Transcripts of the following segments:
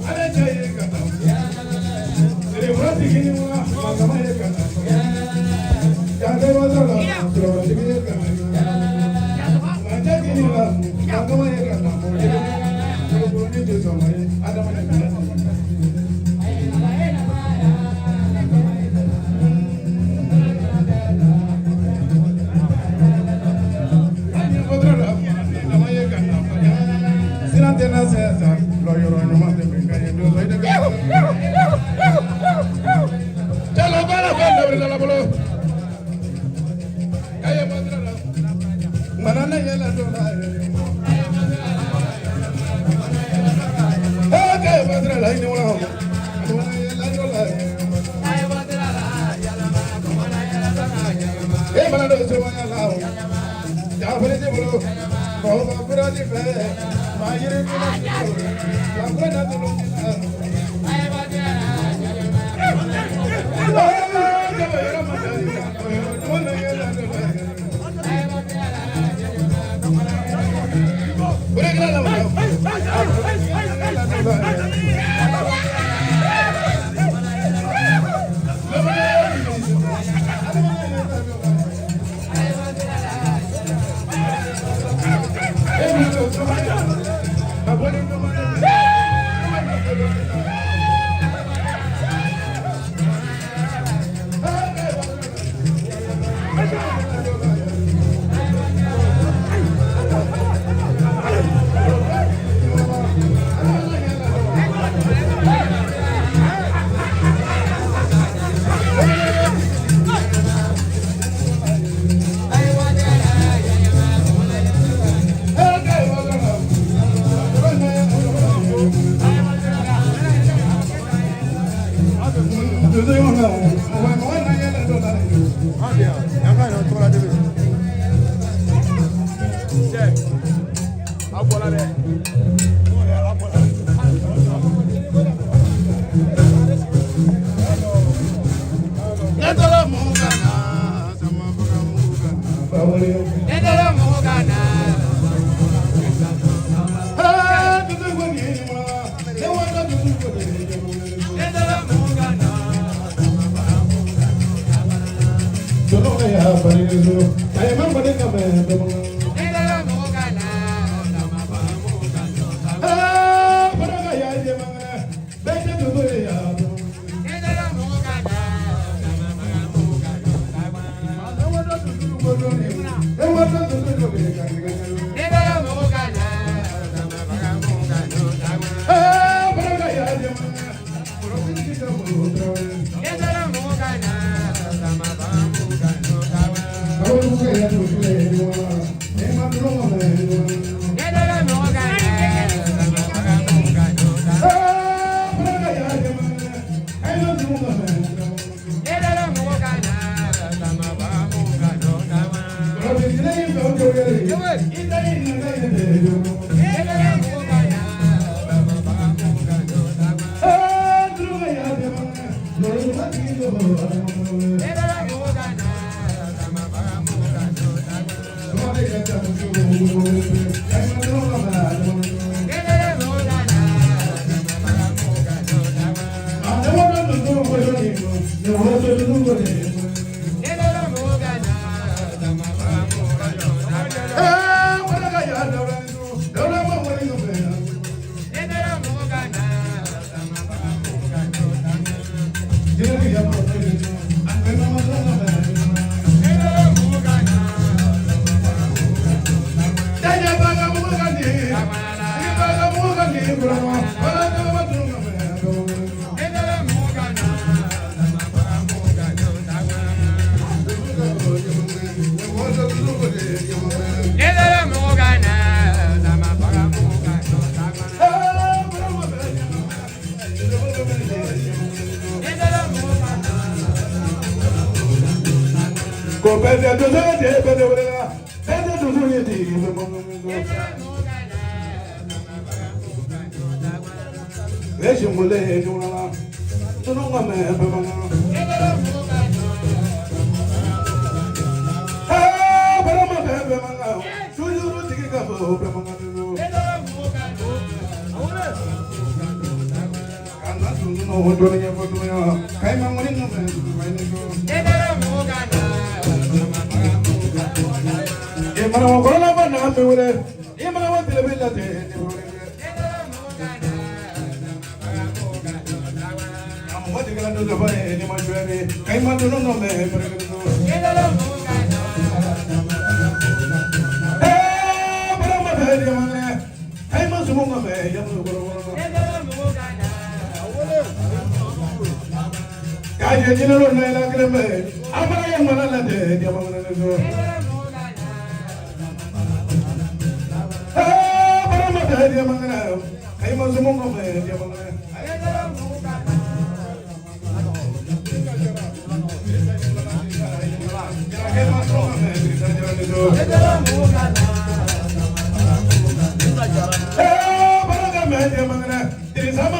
Ale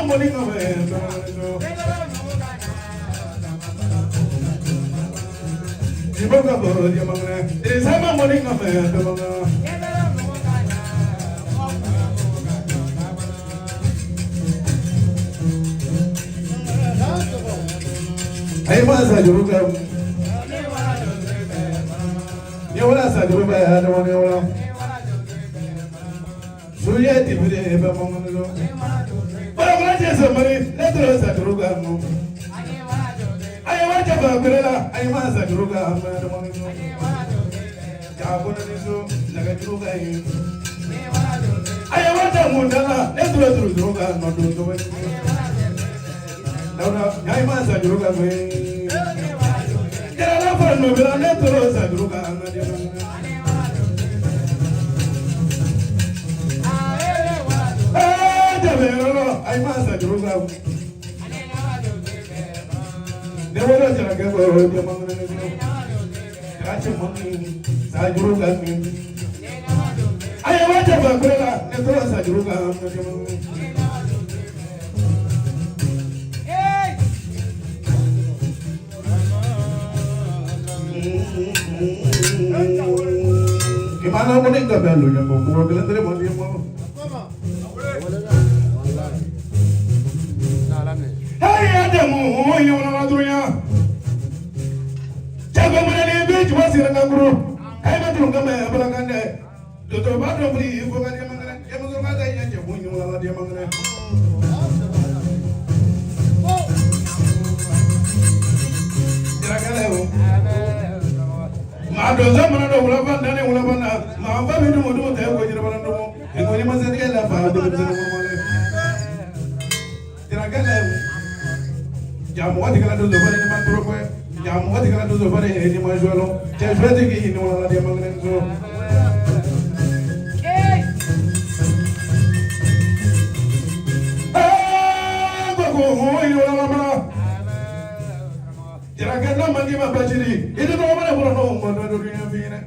money no man. Iboga bo dia mangna. There is some money no man. Ay masa juruga. Ni wala sa juruga ya no ni wala. Suye ti bude ba mangno. Para wala jeso mari, letro sa juruga mo. Ay wala ba kurela, ay masa juruga amma no mangno. Ya bona ni so daga juruga yi. Ay wala mundala, letro juruga no do do. Now, I must have Druga. Get a for no, but I let the rose at Druga. I must have Druga. There was a girl among the catch a monkey, Sajruga. I want to have a brother, let the rose at Druga. Gimana mau nggak belu yang mau bilang tadi mau dia mau. Hai ada mu yang mana tuanya? Jaga mana ni beach masih nak guru. Hai betul nggak mau belakang deh. Tutup batu beli bukan dia mana? Dia mau kata ini aja mu yang mana dia mana? Jangan lewat. Ado zaman ado ulapan dane ulapan ma apa bidu mudu teh ko jira banan domo e ko ni masari la fa do do mole tiraga le jamu wadi kala do do bare ni man pro ko jamu wadi kala do do bare e ni ma jolo te jwete ki ni wala dia mangren so ko ho ni wala mara tiraga na mandi ma bajiri itu do bare bro no mo do do ni fina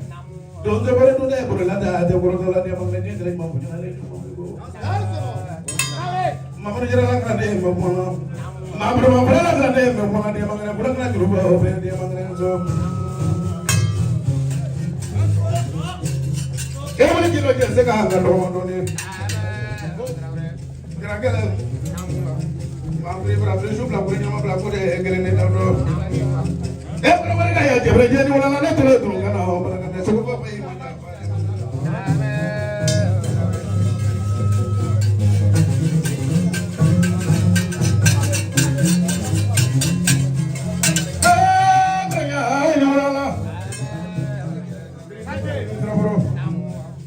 do do bare do dai bro la da de bro do la dia mangren ni dai mo punya le ma bro jira la kan de mo mo ma bro la kan de mo mo dia mangren bro kan grupo o be dia mangren so ke mo ni kilo je se ka ga do mo do ni tiraga la Mabri berabri sup laporin nama pelakor deh gelene dado. Kalau mereka ya jebret jadi ulangannya terus kan awal mereka sebab apa ini mana?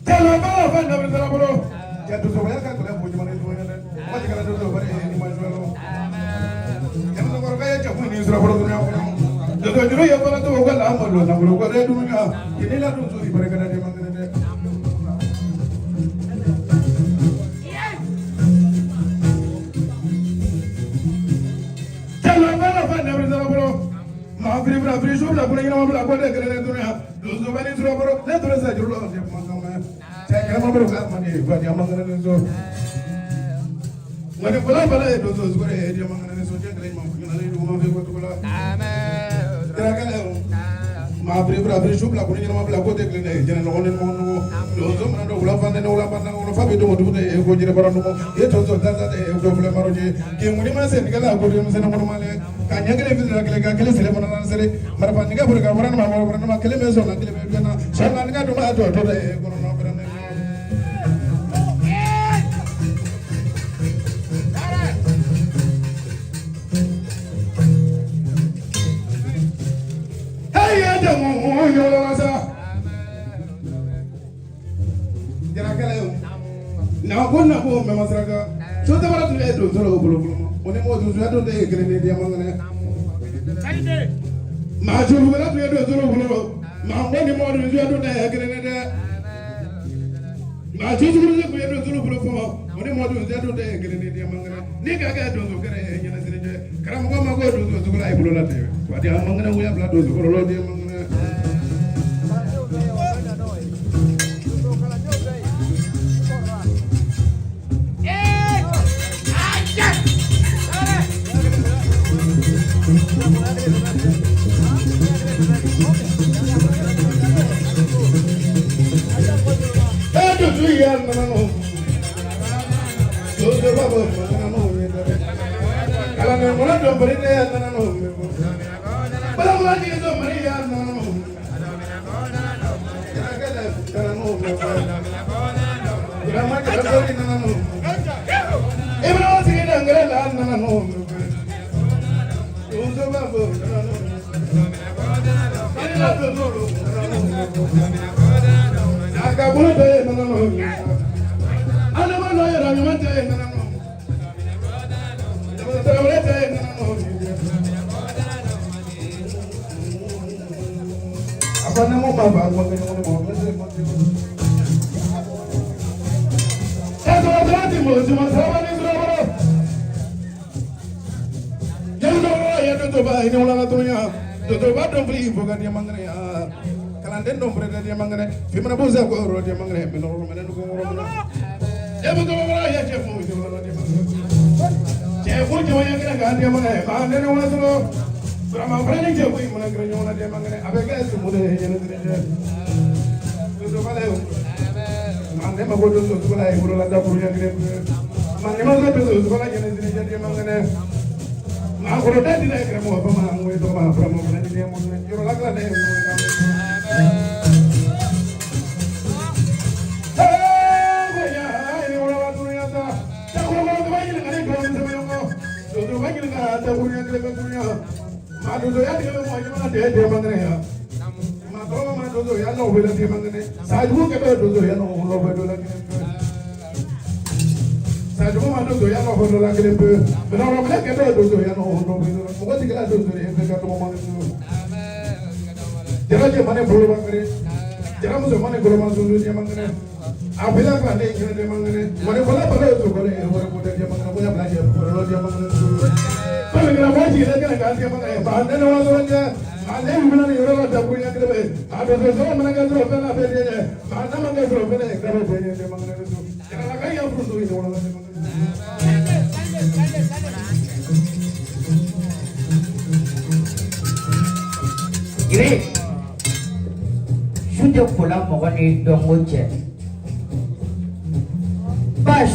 Kalau malah pandai bersalah bro. Jatuh semuanya kan kalian punya mana itu mana? Macam kalau dulu pada ini macam ini sudah berdoa Jodoh jodoh ya kalau tu bukan lama dulu, nak berdoa dia dulu ya. Ini lah tu suri mereka dah memang dia. Jangan malah pandai bersalah bro. Maafri berabri sudah punya nama belakang dia kerana tu ya. Dosa bani sudah bro, dia terus saja dulu dia memang. Saya kira mau berdoa mana buat dia memang kerana tu. Mana pula pada dosa suara dia memang kerana soja kerana memang kerana dia rumah dia buat pula. Maafri berabri sup lah punya nama belakang dia kerana jangan lawan mau dosa mana do ulah pandai orang fabi do mudu deh aku jadi barang mau itu dosa dah deh aku boleh maroji kiamu ni masih ni kalau aku dia masih nak mau malah kanya kele bila kele sele mana nana sele mana pandai kan berkat orang mana kele mesok nak kele berkat jangan kan rumah tu deh aku nak berani na konna ko me masraga so te bara tule do solo bulu bulu oni mo do do de grene dia mangane ma jo bara tule do solo bulu ma ngoni mo do do de grene de ma jo do do solo bulu ko oni mo do do de grene dia mangane ni ga ga do so kare nyana sire je karam ko ma ko do so la bulu la te wa dia mangane wo ya bla do so lo dia mangane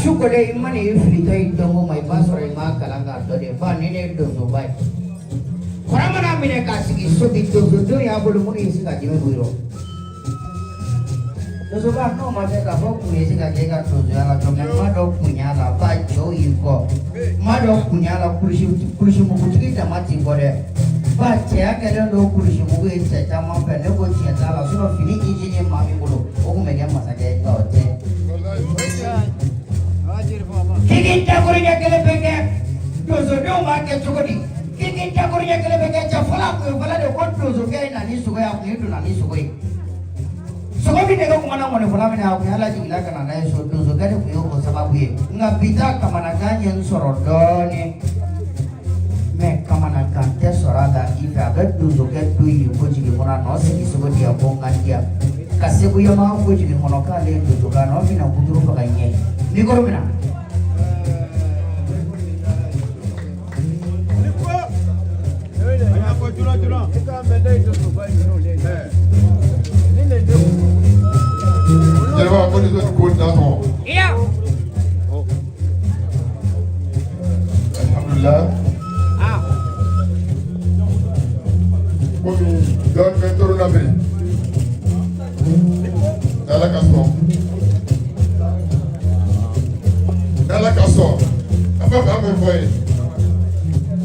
Sukole imani iflito idongo mai basore ma kalanga dode ba nene dozo bai Kuramana mine kasigi sobi dozo ya bolu muni isika jime buiro dozo ba no ma ka bo kuni isika jega dozo ya la tomen ma do kunya la ba jo iko ma do kunya la kulishi mukutiki tamati bode ba tia kede do kulishi mugu ite tama pe ne go tia la so fini injini mami bulu o kumenya masake ka ote Kita kurinya kelebeke, dozo do make chukudi. Kita kurinya kelebeke chafala kuifala de dozo ke nani sugai aku itu nani sugai. Sugai ni dego kumana mone fala mene aku hala jigila kana na so dozo ke de kuyo ko sababu ye. Ngabita kamana ganyen sorodone. Me kamana kante sorada ifa ga dozo ke tuyi ko jigi mona no sigi sugai dia bongan dia. Kasebu ya mau ko jigi mono kale dozo ka no bina kuduru pakanye. Ni koro bina. Alhamdulillah. Don mentor nabi. Dala kaso. Apa kamu boy?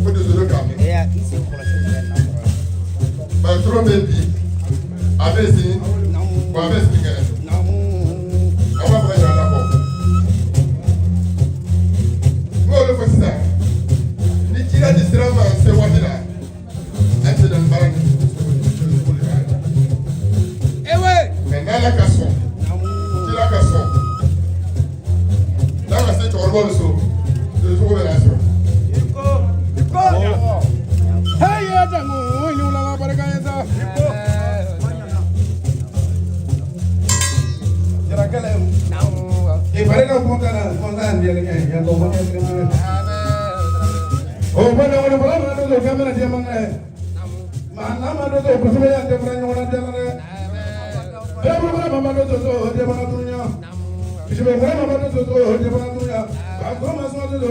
Kudu zulu kami. Ya, isi kolasi. Patron baby. Abesi. Wa abesi ngene. Aba ba ya la ko. Ngolo fasa. Ni kila distrama se wadila. Accident barani. Ewe. Menala kaso. Kila kaso. Dala se chorbo so. De so ko la so. Hey ya tangu ni ulala baraka yesa. Jara kala. Baraka ko kana dia ni ya to mo ni. Oh bana wala bala do kamera dia mangre. Mana ma do ko sebe ya de branya wala dia ne. Eh bala mama do dia bana dunya. Sebe bala mama do dia bana dunya. Ba ko ma so do dia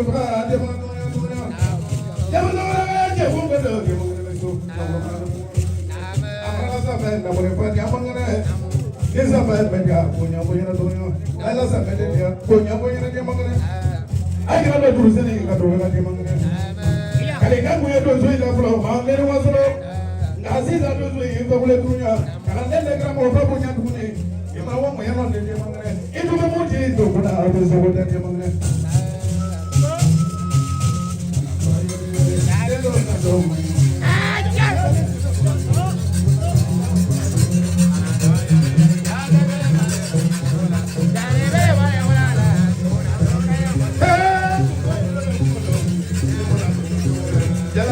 bana dunya. Ya sampai media punya tu ni. Ala sampai dia punya dia mangane. Ai kira dulu sini kat rumah dia mangane. Kali kan punya tu suai dah pulau mangane masuk. Nasi satu suai itu boleh punya. Kalau dia legram orang punya tu ni. Emang orang punya orang dia mangane. Itu memuji itu pun ada sebut dia mangane.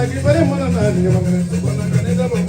Lagi pada mana nanti makan itu mana kan itu apa?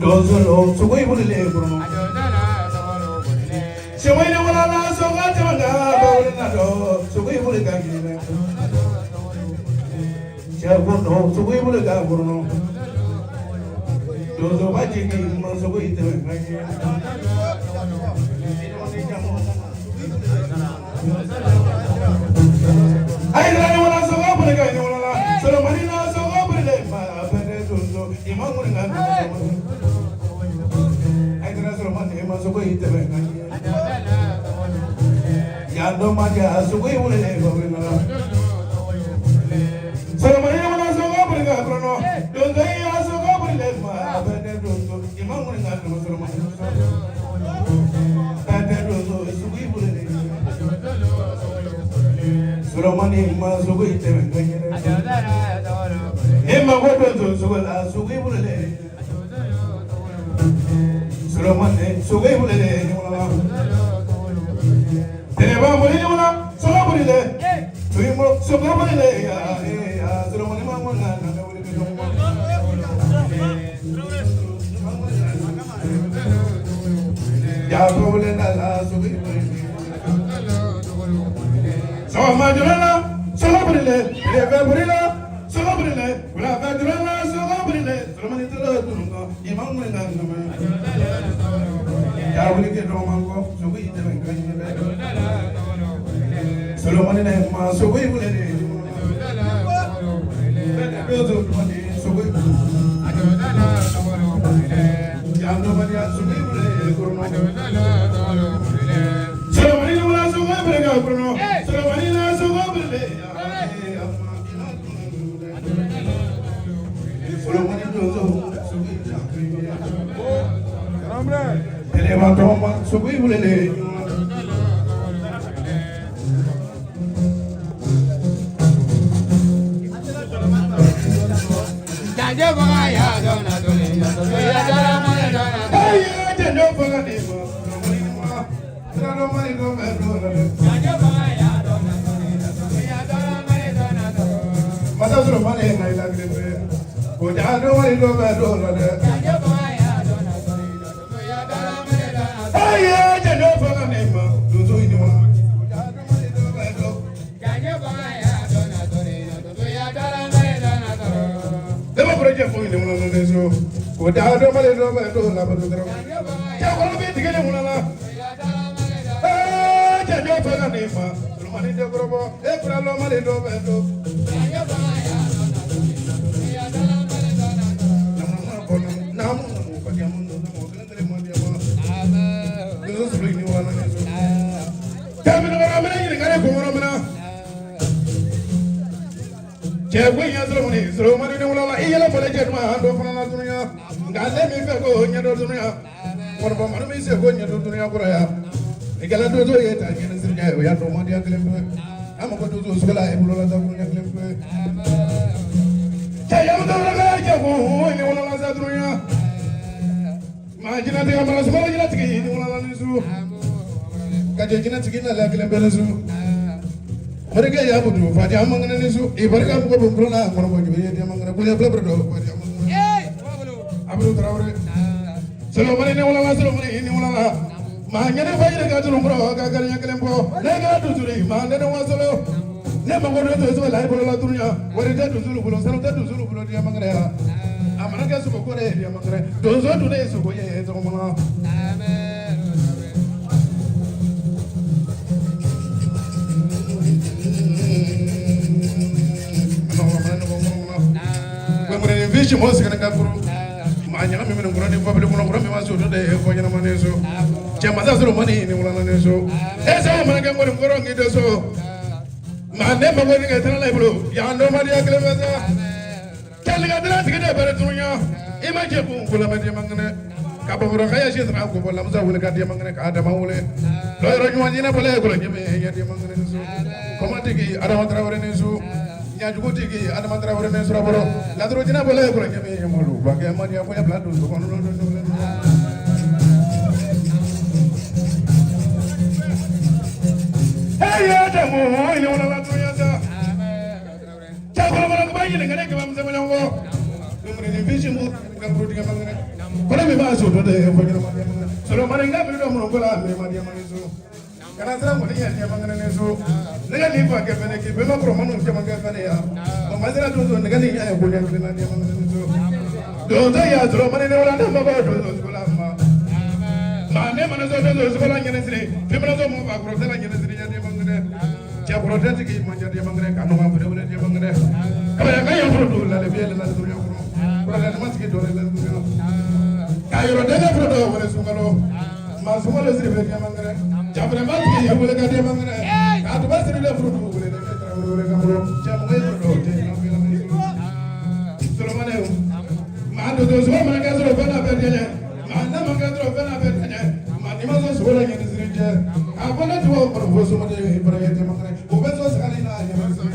Dozolo, sugoi boleh bro. Semua ini mana sokat mana boleh nado, sugoi boleh kaki. Siapa no, sugoi boleh kaki bro. Dozo baca ni, mana sugoi itu kaki. Air ni mana sokat boleh kaki mana. Selalu mana sokat boleh, apa dozo, imam boleh kaki. Masuk ke itu kan? Yang doma dia masuk ke boleh ni, boleh nak. Selama ni mana masuk ke boleh tak? Kerana dosa ini masuk ke boleh mah. Ada dosa, imam boleh tak? Selama ni ada dosa, masuk ke boleh ni. Selama ni masuk ke itu kan? Imam boleh dosa, masuk ke boleh ni. Romane sugai boleh deh ni mana? Terima boleh ni mana? Sugai boleh deh. Terima sugai boleh deh ya. Romane mana nak boleh ni semua. Ya boleh dah sugai boleh. Sama majulah, sugai boleh deh. Lepas boleh lah, sugai boleh deh. Ulah majulah, sugai boleh deh. Romane tu lah tu nunggu. Imam boleh nak nama. Ya boleh ke rumah kau, sugoi itu kan ni. Selalu mana ni mas sugoi boleh ni. Betul mana sugoi. Yang tu mana sugoi boleh kurma. Selalu mana mana sugoi boleh kau kurma. Selalu mana sugoi boleh. Selalu mana tu sugoi tak. Lepas tu mak sugoi boleh le. Jangan bahaya dona dona. Ya jangan mana dona. Ayah jangan bahaya ni. Jangan mana dona dona. Jangan bahaya dona dona. Ya jangan mana dona dona. Masa suruh mana yang naik lagi ni. Kau jangan mana dona dona. Jangan bahaya dona dona. Ya jangan mana dona. Ayah jangan bahaya ni. Dosa ini mana. Jangan mana dona dona. Jangan bahaya dona dona. Ya jangan mana dona dona. Demo project pun ini mana ni so. Kau jangan mana dona dona. Apa tu terus. Jangan kalau betul ni mana lah. Jangan bahaya ni. Rumah ni dia berapa? Kalau mana dona dona. Jangan bahaya dona dona. Ya jangan mana dona dona. Namun bagi amun dona mungkin terima dia mah. Itu sebelum ini mana ni so. Kami nak ramai ni kerana kumpulan mana. Cewek yang selalu mana ni mula lah. Ialah boleh jadi mah ando pernah nak dunia. Galah mimpi aku nyadar dunia. Korban mana mesti aku nyadar dunia kuraya. Kalau tu tu ya tak kena serja. Ya rumah dia klaim tu. Ama kau tu sekolah ibu lola tak punya klaim tu. Saya betul lagi jago ini ulang satunya. Majina tiga malas semua majina tiga ini ulang nisu. Kajian jina tiga nala kalian belasu. Mereka ya betul. Fadi amang nisu. Ibarat kamu kau berpura nak orang baju dia amang kuliah bela berdoa. Fadi amang. Abdul Traore. Selama ini ulang selama ini ulang. Mahanya fadi dekat rumah bro. Kagarnya kalian bro. Lega tu suri. Mahanya nama solo. Ne mangono to so lai bolo la dunya wari da duzulu bolo sanu da duzulu bolo dia mangre amana ga su ko re dia mangre do zo du ne su ko ye to mona amen no mure vishi mo se kana kuru ma nya mi ngoro ni ko bele ko ngoro mi ma so do de ko nya ma ne so chema za so mani ni wala ne so esa ma ga ngoro ngi de so Mane magoni ke tana lai bro ya ando mari akle beza kali ga dala tigede bare tunya imaje bu kula mede mangne ka ba bro kaya shi tana ko bola muza wala ka dia mangne ka ada mawule lo ro nywa jina bole ko nyeme ya dia mangne so komati ki ada matra wore ne so nya jugo tigi ada matra wore ne so bro la dro jina bole ko nyeme ya molu ba ke mari ya ko ya bladu so kono no ya jamu ini wala la tuya sa jago mala ko bayi ngane ke mam sama nyongo numre ni bishi mu ngam pro diga mangane kola me ba so do de ko gina ma solo mare ngam do mo ko la me ma dia mangane so kana sara mo dia dia mangane ne so naga ni ba ke bene ke be ma pro manu ke mangane bene ya o ma sara do naga ni ya ko dia na dia mangane so do ya solo mare ne wala na ma ba do ko la ma ne mana so do so la ngene sire te mana so mo ba pro sala ngene sire ya dia mangane ya protect ki manja dia mangane kanu ma bere bere dia mangane kaya kaya produ la le biele la do ya pro la mas ki do la do ya kaya ro de produ wala sungalo ma sungalo sire dia mangane jabre ma ki ya wala ka dia mangane ka to ba sire le produ wala de tra wala ka pro ja mo produ te na mi la mi solo mane ma do so ma ka so ba na be dia ma na ma ka do ba na be dia ma ni ma so wala ngene sire je abona to pro so ma de ibrahim te mangane Obeso salina ya masa.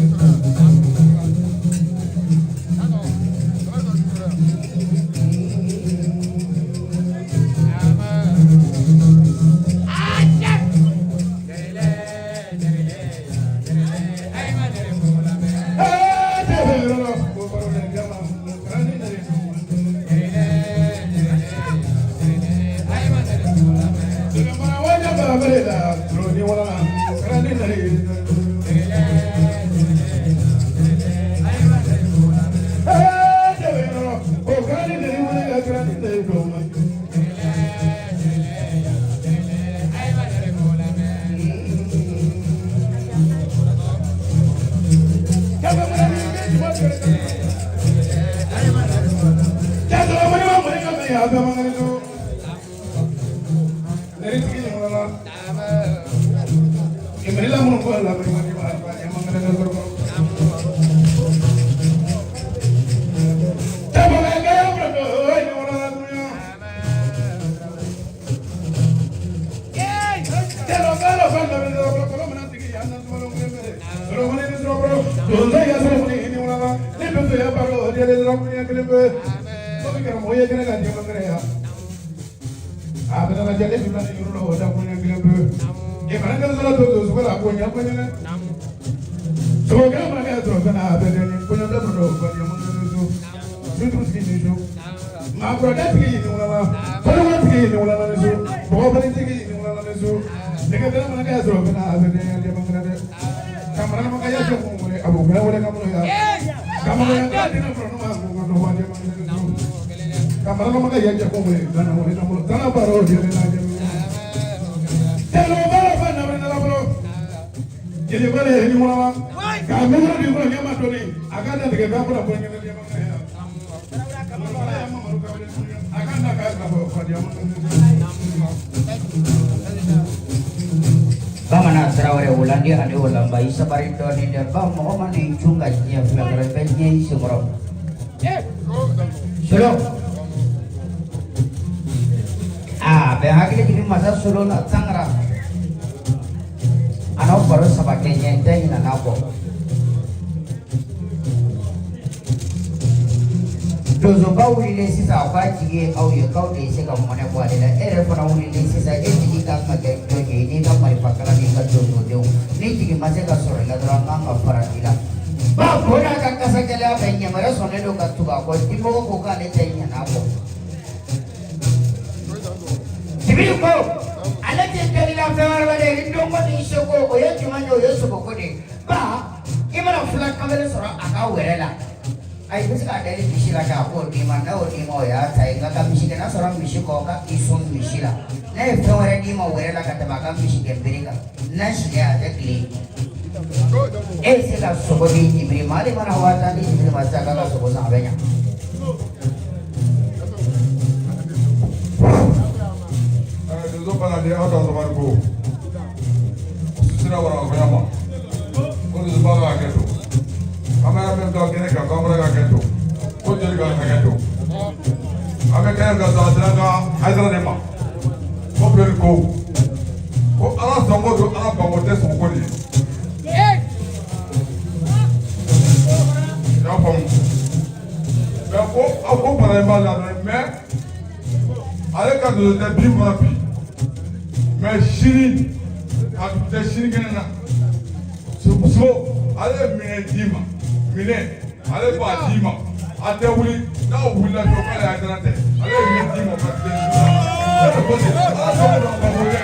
Bamana Traore ulang dia ada ulang bayi sabarindo ni dia bam mau mana cungai dia filter pennya semua. Solo. Behagi jadi masa solo nak sangra. Anak baru sebagainya itu ina nabo. dozo ba wulile sisan ba jigi aw ye kaw de se ka mɔnɛ bɔ ale la e yɛrɛ fana wulile sisan e jigi kan ka kɛ jɔn ye n'i ka marifa kala n'i ka dozo denw ni jigi ma se ka sɔrɔ i la dɔrɔn an kan ka fara i la ba ko n'a ka kasa gɛlɛya fɛ ɲamara sɔnnen don ka tugu a kɔ dimɔgɔ ko k'ale tɛ ɲana kɔ Jibiri ko ale tɛ kɛlɛla fɛn wɛrɛ la dɛ ni dɔnko ni seko o ye jumɛn ye o ye sogoko de ba i mana fila kamalen sɔrɔ a ka wɛrɛ la ayi bɛ se ka deli misi la k'a k'o d'i ma n'o d'i ma o y'a ta ye nka ka misi kɛ n'a sɔrɔ misi kɔ ka i sɔn misi la n'a ye fɛn wɛrɛ d'i ma wɛrɛ la ka tɛmɛ a ka misi kɛ bere kan n'a sigi a tɛ tile e bɛ se ka sogo di Jibiri ma ale mana waa tan di Jibiri ma sisan k'a ka sogo san a bɛ ɲa. Dozo fana de aw ta sɔgɔma ko sira wara o fana ma ko dozo ba ka hakɛ to an bɛ fɛn dɔ kɛnɛ kan k'an fana ka hakɛ to ko joli ka hakɛ to an bɛ kɛnɛ kan sɔrɔ sira ka Ayisara de ma ko Pierre ko ala sɔnko don ala banko tɛ sɔnko de ye i y'a faamu mɛ ko aw ko bana in b'a la mɛ ale ka dozo tɛ bi kɔnɔ bi. Mais sini a tɛ sini kɛnɛ na so ale ye minɛ d'i ma minɛ ale b'a d'i ma a tɛ wuli n'a wulila dɔrɔn k'ale y'a dana tɛ ale ye minɛ d'i ma ka tile ala sɔnko don a banko tɛ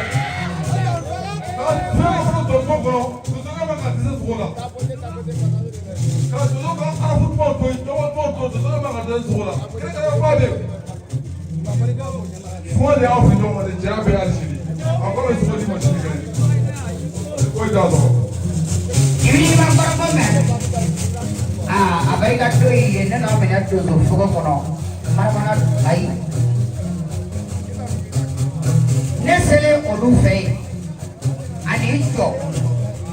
ka tile kɔnɔ dozo kɔnɔ dozo ka ma ka dɛsɛ sogo la ka dozo ka arafutumaw to yen dɔgɔtumaw to dozo ka ma ka dɛsɛ sogo la kɛnɛ kɛnɛ ba de fɔ de y'aw fɛ ɲɔgɔn ma de cɛya bɛ hali sini. Ini memang komen. Apa yang kau ini namanya dozo suka kono. Mana baik. Nesele olufe. Ani itu.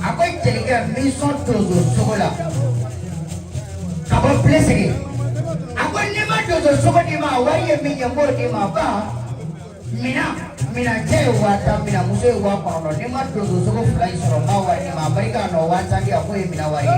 Aku jadi kan mission dozo suka lah. Kau place ni. Aku ni mah dozo suka ni mah. Wari yang minyak ni mah apa? Mina cɛ waa tan mina muso ye waa kɔnɔntɔn ni ma dozo sogo fila in sɔrɔ n b'a wari di ma a barika nɔ waa tan di a ko ye mina wari ye.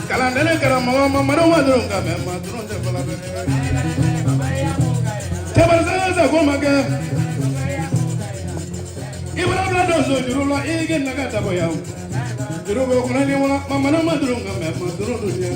Kalandene kara mama mama madron ka me madron de bala be Tabarza za ko maga Ibra bla dozo jurula ige naga taboya Jurugo kuna ni wala mama madron ka me madron do ya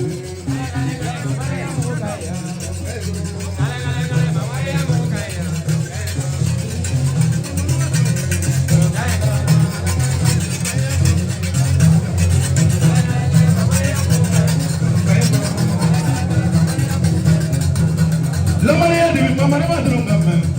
La manera de mi mamá no va a tener un café.